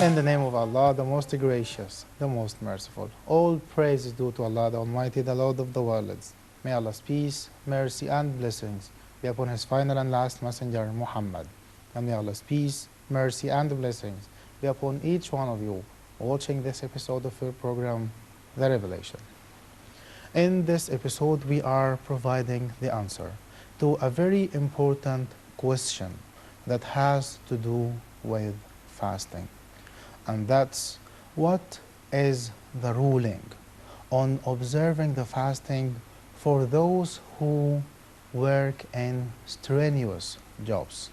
In the name of Allah, the most gracious, the most merciful. All praise is due to Allah, the Almighty, the Lord of the worlds. May Allah's peace, mercy, and blessings be upon His final and last messenger, Muhammad. And may Allah's peace, mercy, and blessings be upon each one of you watching this episode of your program, The Revelation. In this episode, we are providing the answer to a very important question that has to do with fasting. And that's, what is the ruling on observing the fasting for those who work in strenuous jobs?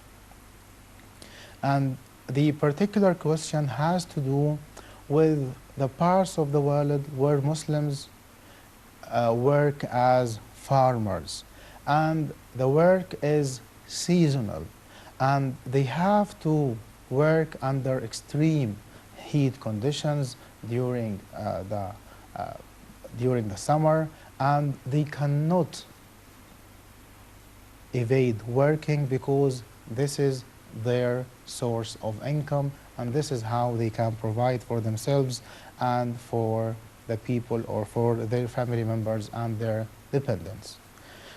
And the particular question has to do with the parts of the world where Muslims work as farmers, and the work is seasonal, and they have to work under extreme heat conditions during the summer, and they cannot evade working because this is their source of income, and this is how they can provide for themselves and for the people or for their family members and their dependents.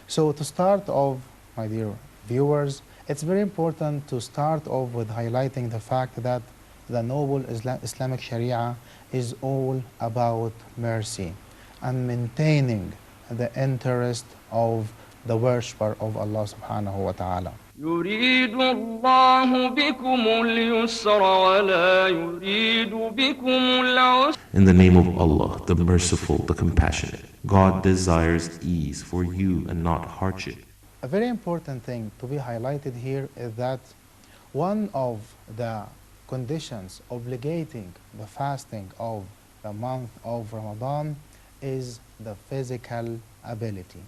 So to start off, my dear viewers, it's very important to start off with highlighting the fact that the noble Islamic Sharia is all about mercy and maintaining the interest of the worshipper of Allah subhanahu wa ta'ala. يريد الله بكم اليسر ولا يريد بكم العسر. In the name of Allah, the Merciful, the Compassionate, God desires ease for you and not hardship. A very important thing to be highlighted here is that one of the conditions obligating the fasting of the month of Ramadan is the physical ability.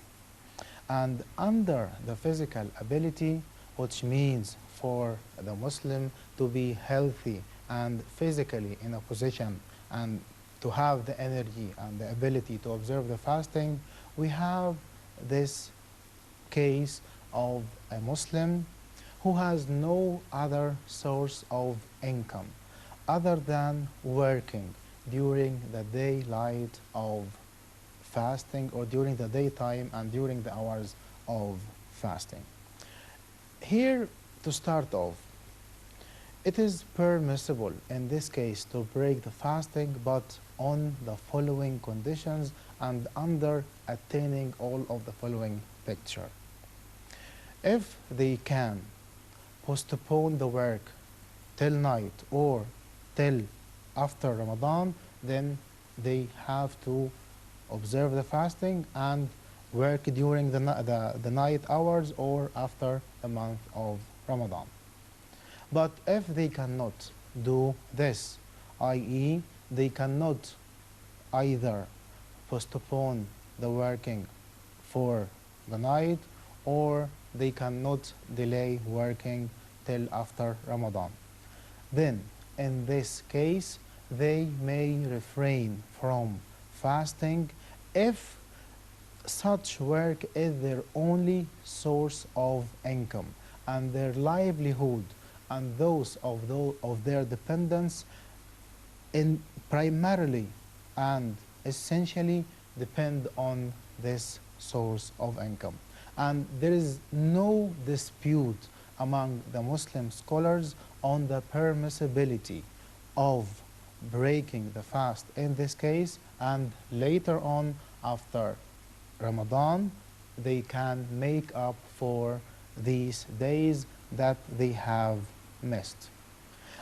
And under the physical ability, which means for the Muslim to be healthy and physically in a position and to have the energy and the ability to observe the fasting, we have this case of a Muslim who has no other source of income other than working during the daylight of fasting, or during the daytime and during the hours of fasting. Here, to start off, it is permissible in this case to break the fasting, but on the following conditions and under attaining all of the following picture. If they can postpone the work till night or till after Ramadan, then they have to observe the fasting and work during the night hours or after the month of Ramadan. But if they cannot do this, i.e. they cannot either postpone the working for the night, or they cannot delay working till after Ramadan, then in this case they may refrain from fasting if such work is their only source of income, and their livelihood and those of their dependents primarily and essentially depend on this source of income. And there is no dispute among the Muslim scholars on the permissibility of breaking the fast in this case, and later on after Ramadan they can make up for these days that they have missed.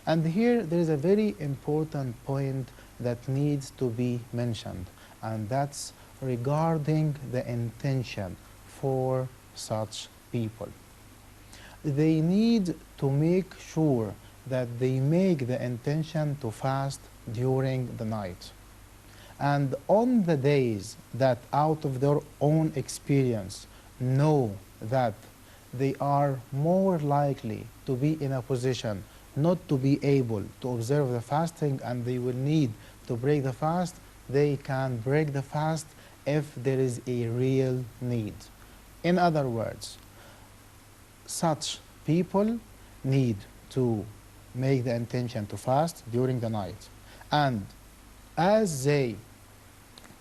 And here there is a very important point that needs to be mentioned, and that's regarding the intention for such people. They need to make sure that they make the intention to fast during the night. And on the days that out of their own experience know that they are more likely to be in a position not to be able to observe the fasting and they will need to break the fast, they can break the fast if there is a real need. In other words, such people need to make the intention to fast during the night. And as they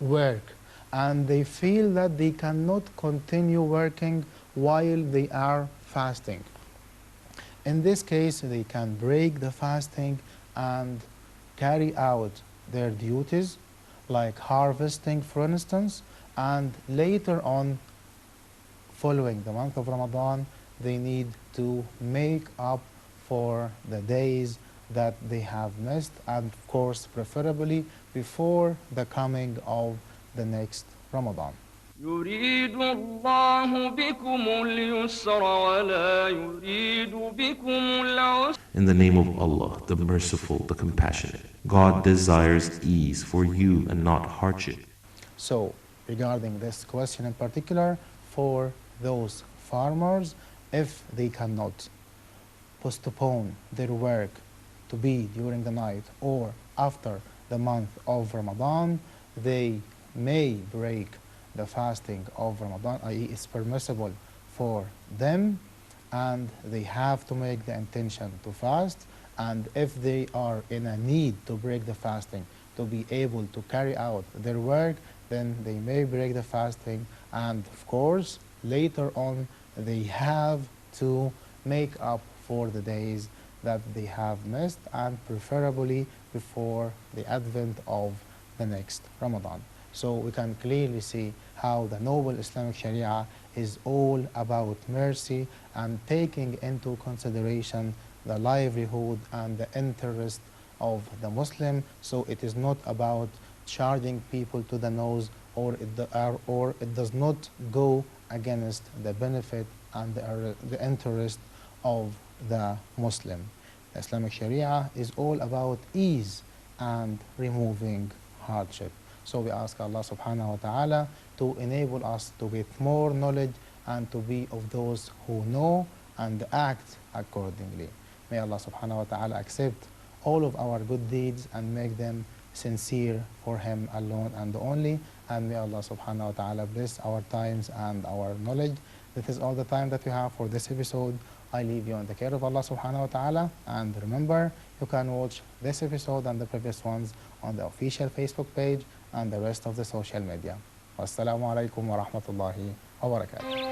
work and they feel that they cannot continue working while they are fasting, in this case they can break the fasting and carry out their duties like harvesting, for instance, and later on, following the month of Ramadan, they need to make up for the days that they have missed, and of course preferably before the coming of the next Ramadan. يريد الله بكم اليسر ولا يريد بكم العسر. In the name of Allah, the Merciful, the Compassionate. God desires ease for you and not hardship. So, regarding this question in particular, for those farmers, if they cannot postpone their work to be during the night or after the month of Ramadan, they may break the fasting of Ramadan, i.e. it's permissible for them, and they have to make the intention to fast. And if they are in a need to break the fasting to be able to carry out their work, then they may break the fasting, and of course later on they have to make up for the days that they have missed, and preferably before the advent of the next Ramadan. So we can clearly see how the noble Islamic Sharia is all about mercy and taking into consideration the livelihood and the interest of the Muslim. So it is not about charging people to the nose, or it does not go against the benefit and the interest of the Muslim. The Islamic Sharia is all about ease and removing hardship. So we ask Allah subhanahu wa ta'ala to enable us to get more knowledge and to be of those who know and act accordingly. May Allah subhanahu wa ta'ala accept all of our good deeds and make them sincere for Him alone and only. And may Allah subhanahu wa ta'ala bless our times and our knowledge. This is all the time that we have for this episode. I leave you in the care of Allah subhanahu wa ta'ala. And remember, you can watch this episode and the previous ones on the official Facebook page and the rest of the social media. Wassalamu alaikum wa rahmatullahi wa barakatuh.